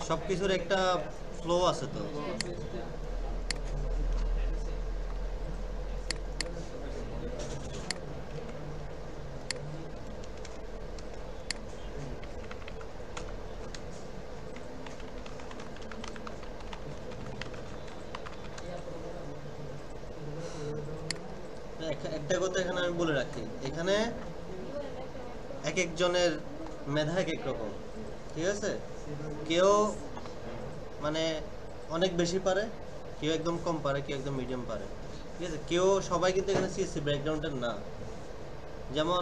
সবকিছুর একটা ফ্লো আছে তো। একটা কথা এখানে আমি বলে রাখি, এখানে এক একজনের মেধা এক এক রকম, ঠিক আছে? কেউ মানে অনেক বেশি পারে, কেউ একদম কম পারে, কেউ একদম মিডিয়াম পারে, ঠিক আছে? কেউ সবাই কিন্তু এখানে সিএসসি ব্যাকগ্রাউন্ডের না। যেমন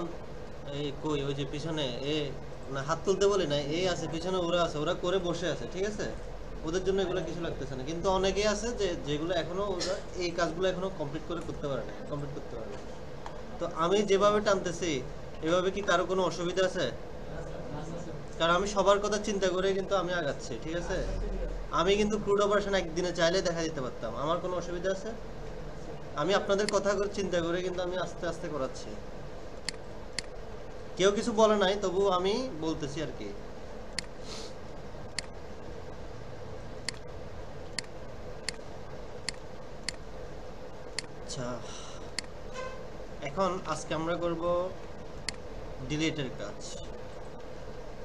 এই কই ওই যে পিছনে এ না হাত তুলতে বলি না, এই আছে পিছনে, ওরা আছে, ওরা করে বসে আছে, ঠিক আছে? ওদের জন্য এগুলো কিছু লাগতেছে না, কিন্তু অনেকেই আছে যে যেগুলো এখনো ওরা এই কাজগুলো এখনো কমপ্লিট করতে পারে না, কমপ্লিট করতে পারে না। তো আমি যেভাবে টানতেছি এভাবে কি কারো কোনো অসুবিধা আছে? কারণ আমি সবার কথা চিন্তা করে কিন্তু আমি আগাচ্ছি, ঠিক আছে? আমি কিন্তু ক্রুড অপারেশন একদিনে চাইলে দেখা দিতে পারতাম, আমার কোনো অসুবিধা আছে? আমি আপনাদের কথা করে চিন্তা করে কিন্তু আমি আস্তে আস্তে করাচ্ছি। কেউ কিছু বলে নাই, তবু আমি বলতেছি আর কি। আচ্ছা, এখন আজকে আমরা করব ডিলিটের কাজ।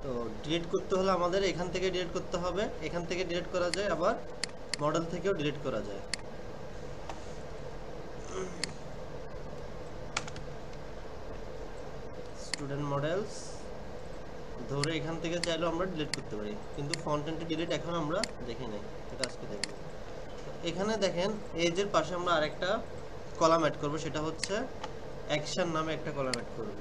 তো ডিলিট করতে হলে আমাদের এখান থেকে ডিলিট করতে হবে, এখান থেকে ডিলিট করা যায়, আবার মডেল থেকেও ডিলিট করা যায়। স্টুডেন্ট মডেলস ধরে এখান থেকে চাইলেও আমরা ডিলিট করতে পারি, কিন্তু ফন্ট এন্ড ডিলিট এখন আমরা দেখি নাই, এটা আজকে দেখব। এখানে দেখেন এজের পাশে আমরা আরেকটা কলাম অ্যাড করব, সেটা হচ্ছে অ্যাকশন নামে একটা কলাম অ্যাড করব।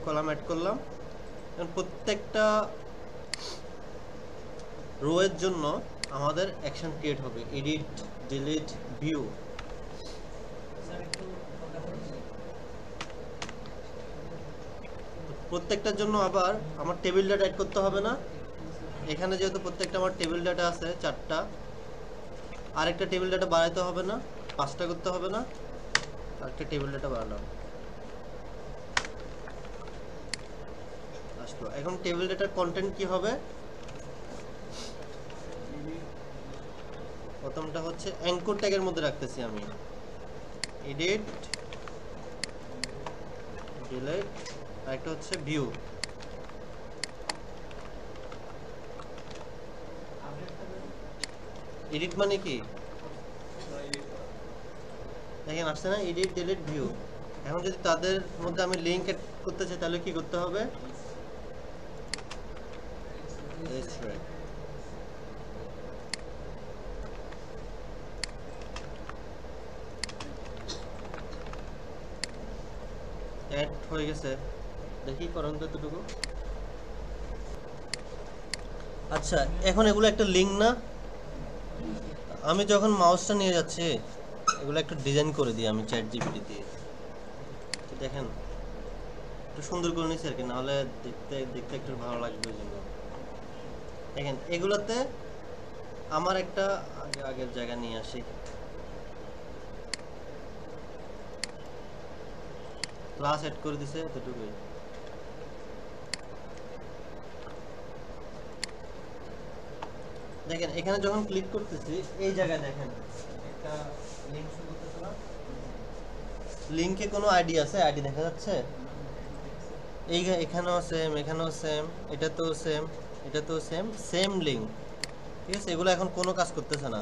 কলাম অ্যাড করলাম। প্রত্যেকটা রো এর জন্য আমাদের অ্যাকশন ক্রিয়েট হবে, এডিট, ডিলিট, ভিউ। প্রত্যেকটার জন্য আবার আমার টেবিল ডাটা অ্যাড করতে হবে না? এখানে যেহেতু প্রত্যেকটা আমার টেবিল ডাটা আছে 4টা, আরেকটা টেবিল ডাটা বাড়াইতে হবে না, 5টা করতে হবে না, আরেকটা টেবিল ডাটা বাড়ালাম, আসলো। এখন টেবিল ডাটার কন্টেন্ট কি হবে? প্রথমটা হচ্ছে অ্যাঙ্কর ট্যাগের মধ্যে রাখতেছি আমি, এডিট, ডিলিট, আরেকটা হচ্ছে ভিউ। এডিট মানে কি দেখেন আসছে না, এডিট, ডিলিট, ভিউ। এখন যদি তাদের মধ্যে আমি লিংক এড করতে চাই তাহলে কি করতে হবে? অ্যাড হয়ে গেছে, দেখি করেন তো এতটুকু। আচ্ছা, এখন এগুলো একটা লিংক না? আমি যখন মাউসটা নিয়ে যাচ্ছি এগুলো একটু ডিজাইন করে দিই আমি চ্যাট জিপিটি দিয়ে, দেখেন একটু সুন্দর করে নিচ্ছি আর কি, নাহলে দেখতে দেখতে একটু ভালো লাগবে ওই জন্য। দেখেন এগুলোতে আমার একটা আগের জায়গা নিয়ে আসি, ক্লাস এড করে দিছে এতটুকুই। দেখেন এখানে যখন ক্লিক করতেছি এই জায়গায় দেখেন একটা লিংক শো করতেছে না? লিংকে কোনো আইডি আছে? আইডি দেখা যাচ্ছে? এই এখানেও সেম, এখানেও সেম, এটা তো সেম, এটা তো সেম, সেম লিংক, ঠিক আছে? এগুলো এখন কোনো কাজ করতেছে না।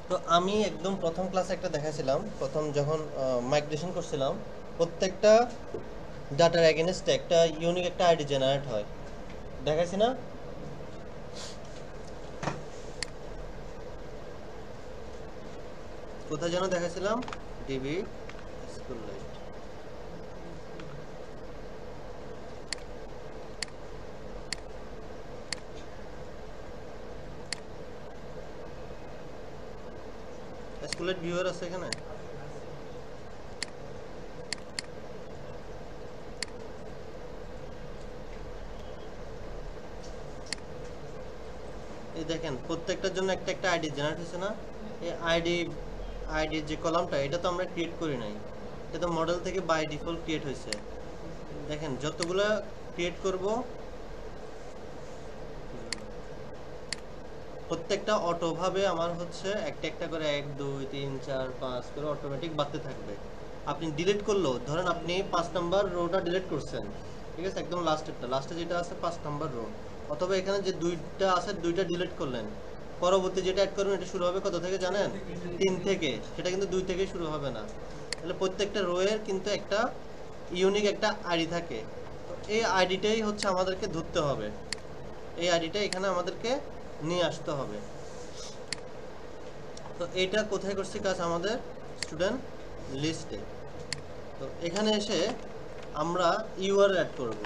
তো আমি একদম প্রথম ক্লাসে একটা দেখাছিলাম, প্রথম যখন মাইগ্রেশন করছিলাম, প্রত্যেকটা ডাটার এগেনস্টে একটা ইউনিক একটা আইডি জেনারেট হয়, দেখাইছি না? কোথায় যেন দেখাছিলাম? DB SQLite. SQLite viewer আছে এখানে? এই দেখেন প্রত্যেকটার জন্য একটা একটা আইডি জেনারেট হয়েছে না। এই আইডির যে কলামটা এটা তো আমরা ক্রিয়েট করি নাই, এটা তো মডেল থেকে বাই ডিফল্ট ক্রিয়েট হয়েছে। দেখেন যতগুলো ক্রিয়েট করব প্রত্যেকটা অটোভাবে আমার হচ্ছে একটা একটা করে 1 2 3 4 5 করে অটোমেটিক বাড়তে থাকবে। আপনি ডিলিট করলো, ধরেন আপনি 5 নাম্বার রোটা ডিলিট করছেন, ঠিক আছে, একদম লাস্টে যেটা আছে 5 নাম্বার রো, অথবা এখানে যে দুইটা আছে দুইটা ডিলিট করলেন, পরবর্তী যেটা অ্যাড করবেন এটা শুরু হবে কত থেকে জানেন? 3 থেকে। সেটা কিন্তু 2 থেকে শুরু হবে না। তাহলে প্রত্যেকটা রো এর কিন্তু একটা ইউনিক একটা আইডি থাকে। তো এই আইডিটাই হচ্ছে আমাদেরকে ধরতে হবে, এই আইডিটা এখানে আমাদেরকে নিয়ে আসতে হবে। তো এটা কোথায় করছি কাজ? আমাদের স্টুডেন্ট লিস্টে। তো এখানে এসে আমরা ইউআরএল অ্যাড করব।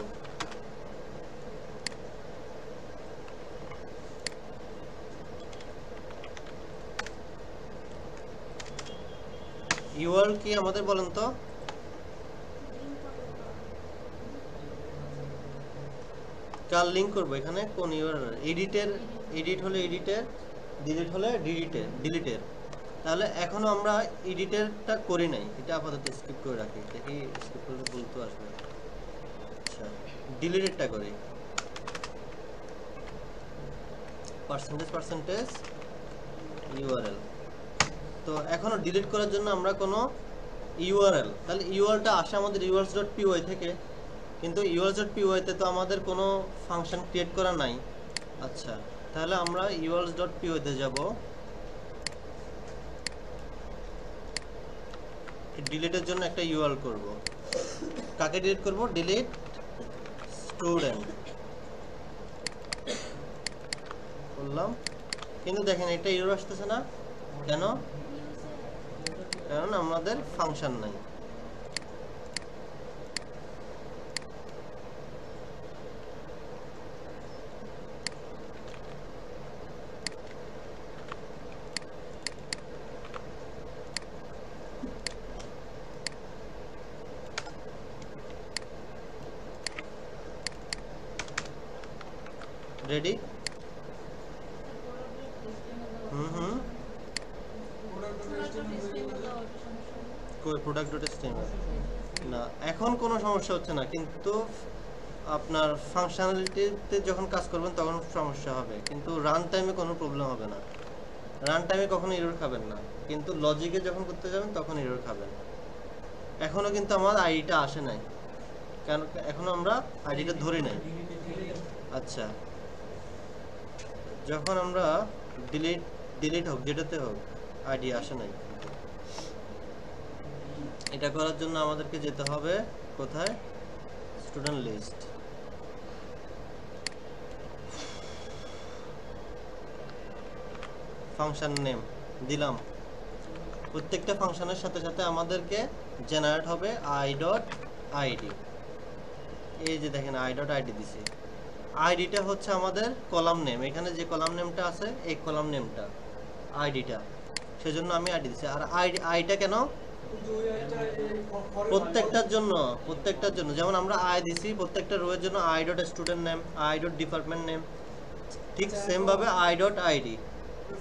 ইউআরএল কি আমাদের বলেন তো? কার লিংক করব এখানে? কোন ইউআরএল? এডিট হলে এডিটের, ডিলিট হলে ডিলিটের। তাহলে এখনো আমরা এডিটেরটা করি নাই, এটা আপাতত স্কিপ করে রাখি, দেখি স্কিপ করলে ভুল তো আসবে। আচ্ছা, ডিলিটেরটা করি। Percentage URL. তো এখনো ডিলিট করার জন্য আমরা কোনো ইউআরএল, তাহলে ইউআরএলটা আসে আমাদের urls.py থেকে, কিন্তু urls.py তে তো আমাদের কোনো ফাংশন ক্রিয়েট করা নাই। আচ্ছা, তাহলে আমরা urls.py তে যাব, ডিলিটের জন্য একটা ইউআরএল করব। কাকে ডিলিট করব? ডিলিট স্টুডেন্ট বললাম, কিন্তু দেখেন এটা এরর আসতেছে না কেন? কারণ আমাদের ফাংশন নাই। রেডি? product.html না, এখন কোনো সমস্যা হচ্ছে না, কিন্তু আপনার ফাংশনালিটিতে যখন কাজ করবেন তখন সমস্যা হবে, কিন্তু রান টাইমে কোনো প্রবলেম হবে না। রান টাইমে কখনো এরর খাবেন না, কিন্তু লজিকে যখন করতে যাবেন তখন এরর খাবেন। এখনো কিন্তু আমার আইডিটা আসে নাই, কারণ এখনো আমরা আইডিটা ধরি নাই। আচ্ছা, যখন আমরা ডিলিট হোক যেটাতে হোক আইডি আসে নাই, এটা করার জন্য আমাদেরকে যেতে হবে কোথায়? Student list. ফাংশন নেম দিলাম, প্রত্যেকটা ফাংশনের সাথে সাথে আমাদেরকে জেনারেট হবে i.id। এই যে দেখেন i.id দিছি, আইডিটা হচ্ছে আমাদের কলাম নেম, এখানে যে কলাম নেমটা আছে এই কলাম নেমটা আইডিটা, সেজন্য আমি আইডি দিছি। আর আইটা কেন? প্রত্যেকটার জন্য যেমন আমরা আই দিছি প্রত্যেকটা রো এর জন্য i.student নেম, i.department নেম, ঠিক সেম ভাবে i.id।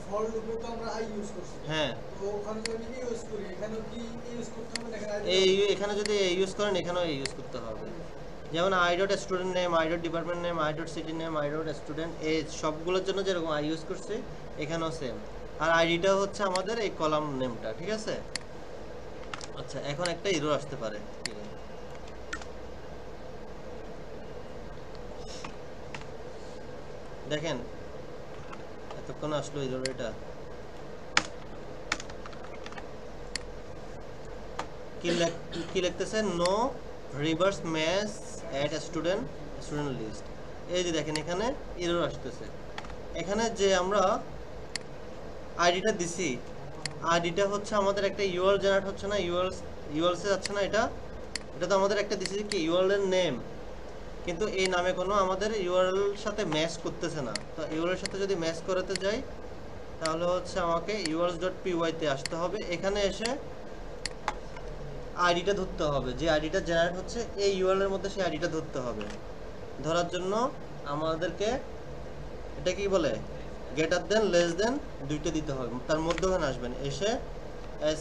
ফর লুপে তো আমরা আই ইউজ করছি, হ্যাঁ, তো ওখানে যদি ইউজ করি এখানেও কি ইউজ করতে হবে? দেখেন এখানে যদি ইউজ করেন এখানেও ইউজ করতে হবে। যেমন i.student name, i.department name, i.city name, i.student, এই সবগুলোর জন্য যেরকম আই ইউজ করছি এখানেও সেম। আর আইডিটা হচ্ছে আমাদের এই কলাম নেমটা, ঠিক আছে? আচ্ছা, এখন একটা এরর আসতে পারে, দেখেন এতক্ষণ আসলো এরর। এটা কি লিখতেছে? No reverse match at student list. এই যে দেখেন এখানে এরর আসতেছে। এখানে যে আমরা আইডিটা দিছি, আইডিটা হচ্ছে আমাদের একটা ইউআরএল জেনারেট হচ্ছে না, ইউআরএল এ যাচ্ছে না, এটা তো আমাদের একটা দিছি কি ইউআরএল এর নেম, কিন্তু এই নামে কোনো আমাদের ইউআরএল সাথে ম্যাচ করতেছে না। তো ইউআরএল সাথে যদি ম্যাচ করাতে যাই তাহলে হচ্ছে আমাকে urls.py তে আসতে হবে। এখানে এসে আইডিটা ধরতে হবে, যে আইডিটা জেনারেট হচ্ছে এই ইউআরএল এর মধ্যে সেই আইডিটা ধরতে হবে। ধরার জন্য আমাদেরকে এটা কি বলে? গ্রেটার দেন লেস দেন দুইটা দিতে হবে, তার মধ্যখানে আসবেন, এসে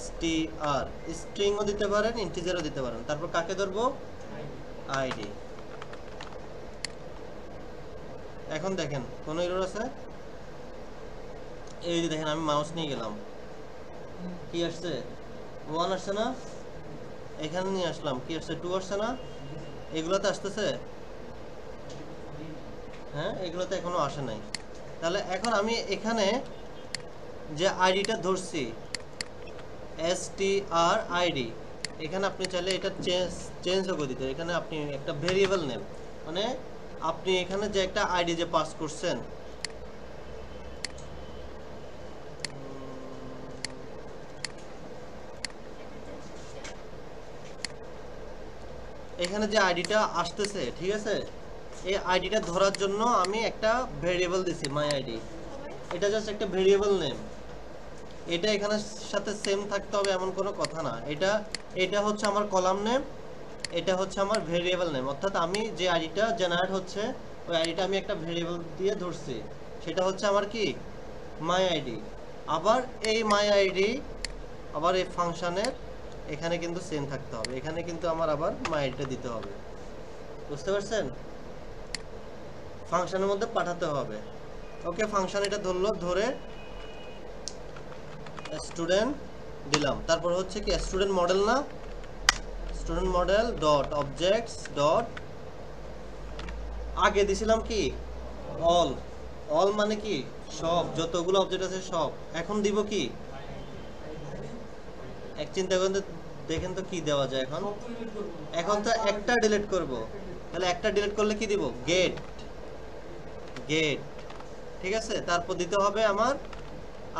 str স্ট্রিংও দিতে পারেন ইন্টিজারও দিতে পারেন। তারপর কাকে ধরবো? আইডি। এখন দেখেন কোন এরর আছে? এই যে দেখেন আমি মাউস নিয়ে গেলাম, কি আসছে? 1 আসছে না? এখানে নিয়ে আসলাম, কি আসছে? 2 আসছে না? এগুলোতে আসতেছে? হ্যাঁ, এগুলোতে এখনো আসে নাই। তাহলে এখন আমি এখানে যে আইডিটা ধরছি str id, এখানে আপনি চাইলে এটা চেঞ্জও করে দিতে। এখানে আপনি একটা ভেরিয়েবল নেম, মানে আপনি এখানে যে একটা আইডি যে পাস করছেন, এখানে যে আইডিটা আসতেছে, ঠিক আছে, এই আইডিটা ধরার জন্য আমি একটা ভেরিয়েবল দিছি মাই আইডি। এটা জাস্ট একটা ভেরিয়েবল নেম, এটা এখানে সাথে সেম থাকতে হবে এমন কোনো কথা না। এটা হচ্ছে আমার কলাম নেম, এটা হচ্ছে আমার ভেরিয়েবল নেম, অর্থাৎ আমি যে আইডিটা জেনারেট হচ্ছে ওই আইডিটা আমি একটা ভেরিয়েবল দিয়ে ধরছি, সেটা হচ্ছে আমার কি? মাই আইডি। আবার এই মাই আইডি আবার এই ফাংশনের এখানে কিন্তু সেম থাকতে হবে, এখানে কিন্তু আমার আবার মাই আইডিটা দিতে হবে। বুঝতে পারছেন? ফাংশনের মধ্যে পাঠাতে হবে। ওকে, ফাংশন এটা ধরলো, ধরে স্টুডেন্ট দিলাম। তারপর হচ্ছে কি স্টুডেন্ট মডেল, না student model dot objects dot, আগে দিছিলাম কি অল, অল মানে কি সব, যতগুলো অবজেক্ট আছে সব। এখন দিব কি? এক চিন্তা করেন তো, দেখেন তো কি দেওয়া যায় এখন। এখন তো একটা ডিলিট করব, তাহলে একটা ডিলিট করলে কি দিব? গেট, গেট, ঠিক আছে। তারপর দিতে হবে আমার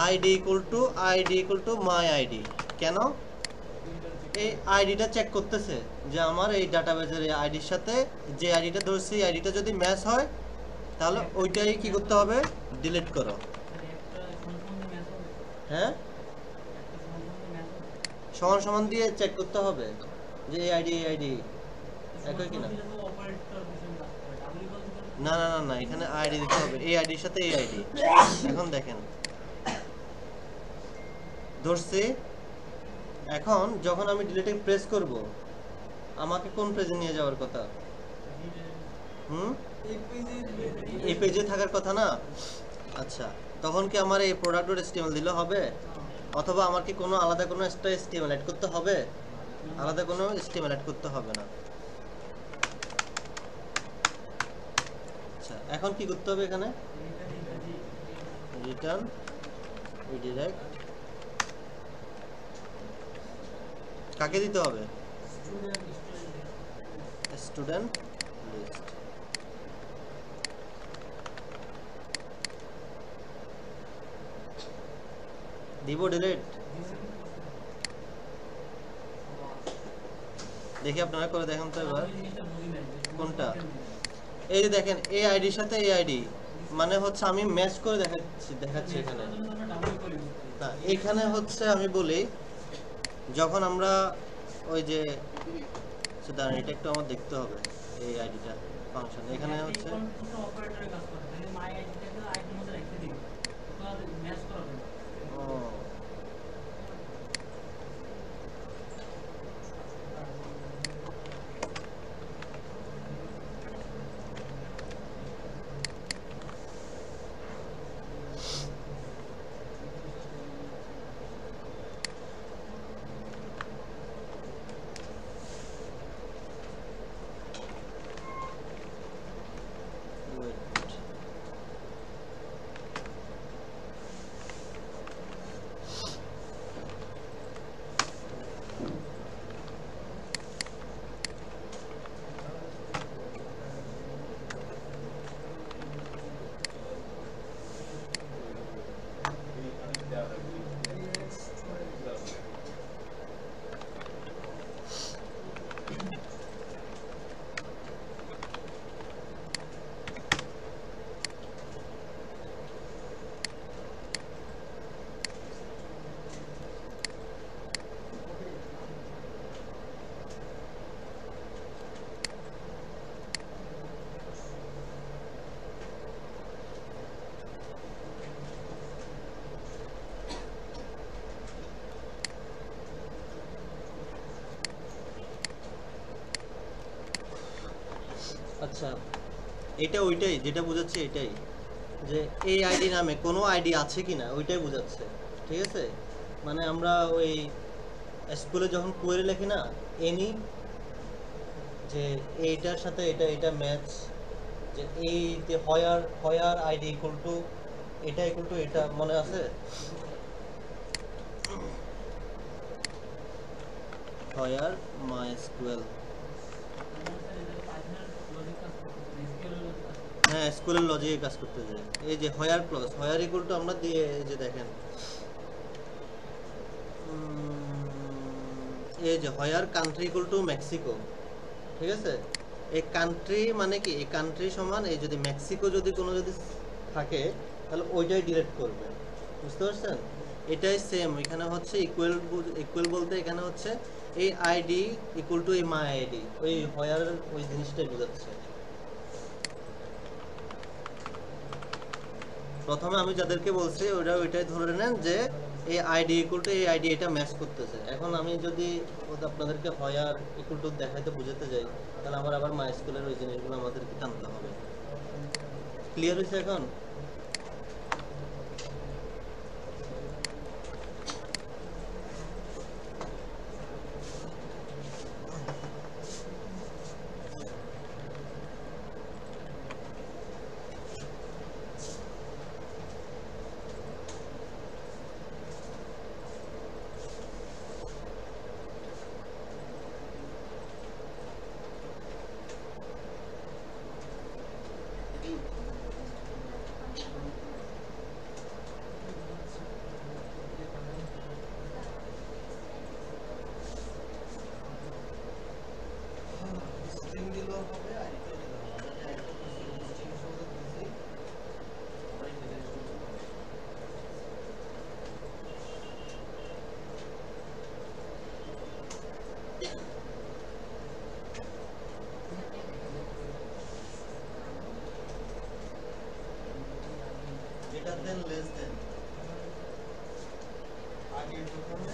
ID equal to my ID. কেন? এই আইডিটা চেক করতেছে যে আমার এই ডাটাবেজের এই আইডির সাথে যে আইডিটা ধরছি আইডিটা যদি ম্যাচ হয় তাহলে ওইটাই কি করতে হবে? ডিলিট করো। হ্যাঁ, সমান সমান দিয়ে চেক করতে হবে যে এই আইডি একই কিনা। না না না না, এখানে আইডি দিতে হবে, এই আইডির সাথে এই আইডি। এখন দেখেন ধরছি। এখন যখন আমি ডিলিটে প্রেস করব, আমাকে কোন পেজে নিয়ে যাওয়ার কথা? এই পেজে থাকার কথা না? আচ্ছা, তখন কি আমার এই product.html দিলে হবে? অথবা আমার কি কোনো আলাদা কোনো একটা HTML অ্যাড করতে হবে? আলাদা কোনো HTML অ্যাড করতে হবে না। আচ্ছা, এখন কি করতে হবে? এখানে রিটার্ন রিডাইরেক্ট কাকে দিতে হবে? Student list. দিব ডিলিট। দেখি আপনারা করে দেখেন তো এবার কোনটা। এই যে দেখেন এই আইডির সাথে এই আইডি, মানে হচ্ছে আমি ম্যাচ করে দেখাচ্ছি এখানে। না, এখানে হচ্ছে আমি বলি যখন আমরা ওই যে দাঁড়ান, এটা একটু আমার দেখতে হবে এই আইডিটা ফাংশন এখানে হচ্ছে। Wait. আচ্ছা, এটা ওইটাই যেটা বোঝাচ্ছে, এটাই যে এই আইডি নামে কোনো আইডি আছে কিনা ওইটাই বোঝাচ্ছে। ঠিক আছে, মানে আমরা ওই স্কুলে যখন কোয়েরি লিখি না, এনি যে এইটার সাথে এটা এটা ম্যাচ, যে এই যে হয়ার হয়ার আইডি ইকুয়াল টু এটা ইকুয়াল টু এটা, মনে আছে? হয়ার মাইস্কুয়েল, হ্যাঁ স্কুলের লজিকে কাজ করতে যায়। এই যে হয়ার ক্লজ, হয়ার ইকুয়াল টু আমরা দিয়ে, এই যে দেখেন এই যে হয়ার কান্ট্রি ইকুয়াল টু মেক্সিকো। ঠিক আছে, এই কান্ট্রি মানে কি, এই কান্ট্রি সমান এই যদি মেক্সিকো যদি কোনো যদি থাকে তাহলে ওইটাই ডিরেক্ট করবে, বুঝতে পারছেন? এটাই সেম এখানে হচ্ছে ইকুয়াল, ইকুয়াল বলতে এখানে হচ্ছে এই আইডি ইকুয়াল টু এই মাই আইডি, ওই হয়ার ওই জিনিসটাই বোঝাচ্ছে। প্রথমে আমি যাদেরকে বলছি ওটা ওইটাই ধরে নেন যে এই আইডি ইকুয়াল টু এই আইডি এটা ম্যাচ করতেছে। এখন আমি যদি আপনাদেরকে হয়ার ইকুয়াল টু দেখাইতে বুঝাতে যাই তাহলে আবার মাই স্কুলের ওই জিনিসগুলো আমাদেরকে টানতে হবে। ক্লিয়ার হয়েছে এখন? greater than less than আগে প্রথমে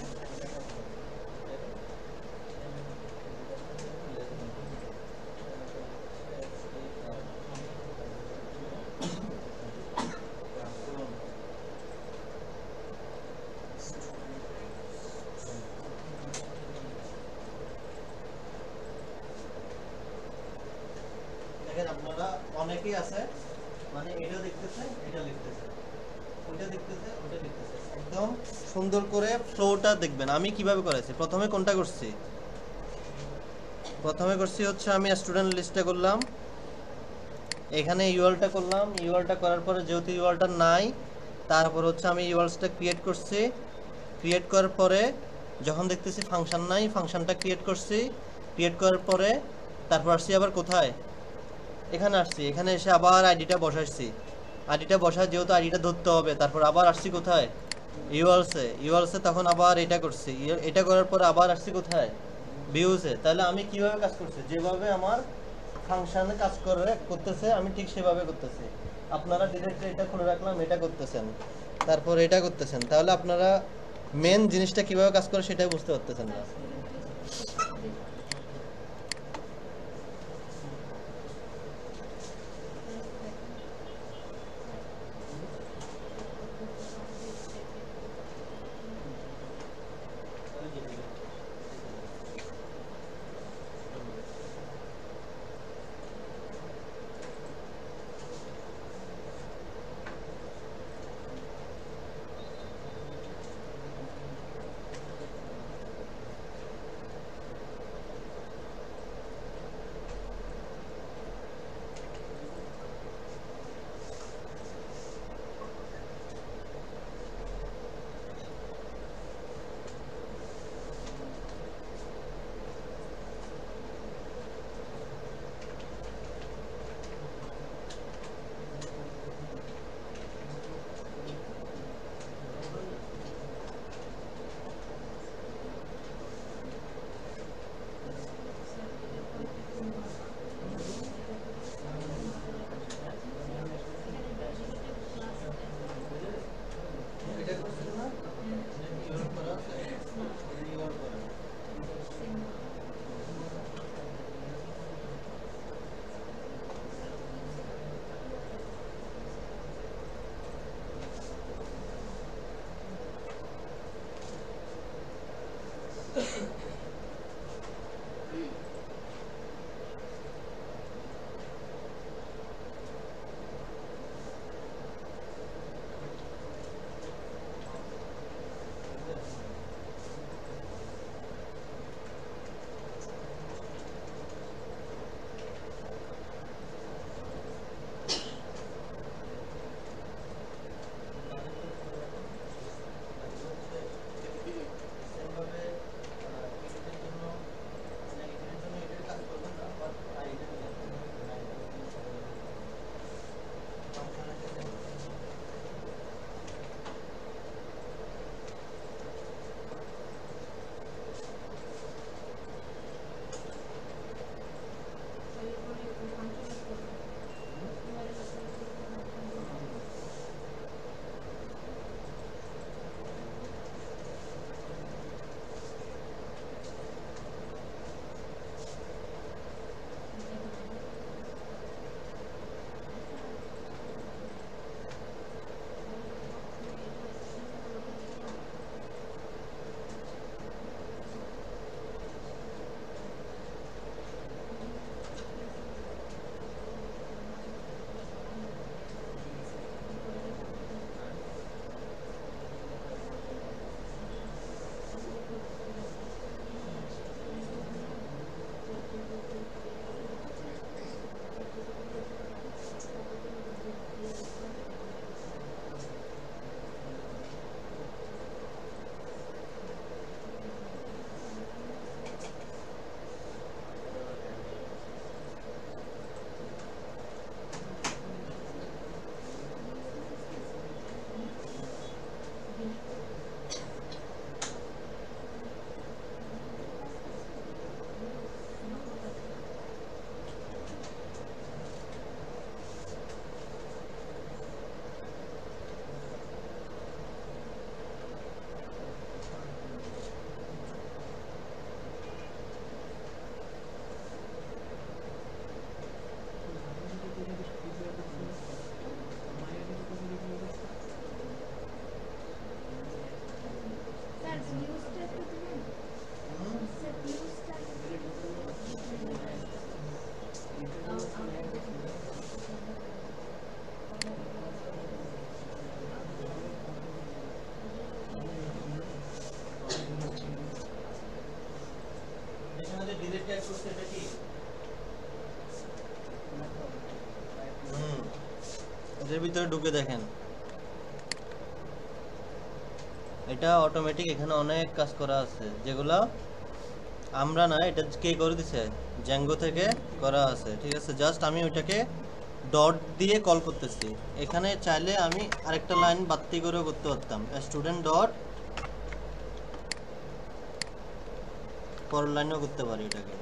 দেখেন আপনারা অনেকেই আছে মানে এটা দেখতেছে এটা লিখতেছে ওটা দেখতেছে ওটা লিখতেছে একদম সুন্দর করে ফ্লোটা দেখবেন আমি কিভাবে করেছি প্রথমে কোনটা করছি প্রথমে করছি হচ্ছে আমি স্টুডেন্ট লিস্টে করলাম এখানে ইউআরএলটা করলাম ইউআরএলটা করার পরে যেহেতু ইউআরএলটা নাই তারপর হচ্ছে আমি ইউআরএলটা ক্রিয়েট করছি ক্রিয়েট করার পরে যখন দেখতেছি ফাংশন নাই ফাংশনটা ক্রিয়েট করছি ক্রিয়েট করার পরে তারপর আসছি আবার কোথায় এখানে আসছি এখানে এসে আবার আইডিটা বসাইছি আইডিটা বসা যেহেতু আইডিটা ধরতে হবে তারপর আবার আসছি কোথায় ইউআরএলসে তখন আবার এটা করছি এটা করার পর আবার আসছি কোথায় ভিউসে তাহলে আমি কিভাবে কাজ করছি যেভাবে আমার ফাংশনে কাজ করতেছে আমি ঠিক সেভাবে করতেছি আপনারা ডিরেক্টলি এটা খুলে রাখলাম এটা করতেছেন তারপর এটা করতেছেন তাহলে আপনারা মেন জিনিসটা কিভাবে কাজ করে সেটাই বুঝতে পারতেছেন না যে ভিতরে ঢুকে দেখেন, এটা অটোমেটিক এখানে অনেক কাজ করা আছে, যেগুলো আমরা না, এটা কে করে দিছে, জ্যাঙ্গো থেকে করা আছে। ঠিক আছে, জাস্ট আমি ওইটাকে ডট দিয়ে কল করতেছি। এখানে চাইলে আমি আরেকটা লাইন বাড়তি করেও করতে পারতাম, স্টুডেন্ট ডট, পরের লাইনেও করতে পারি এটাকে।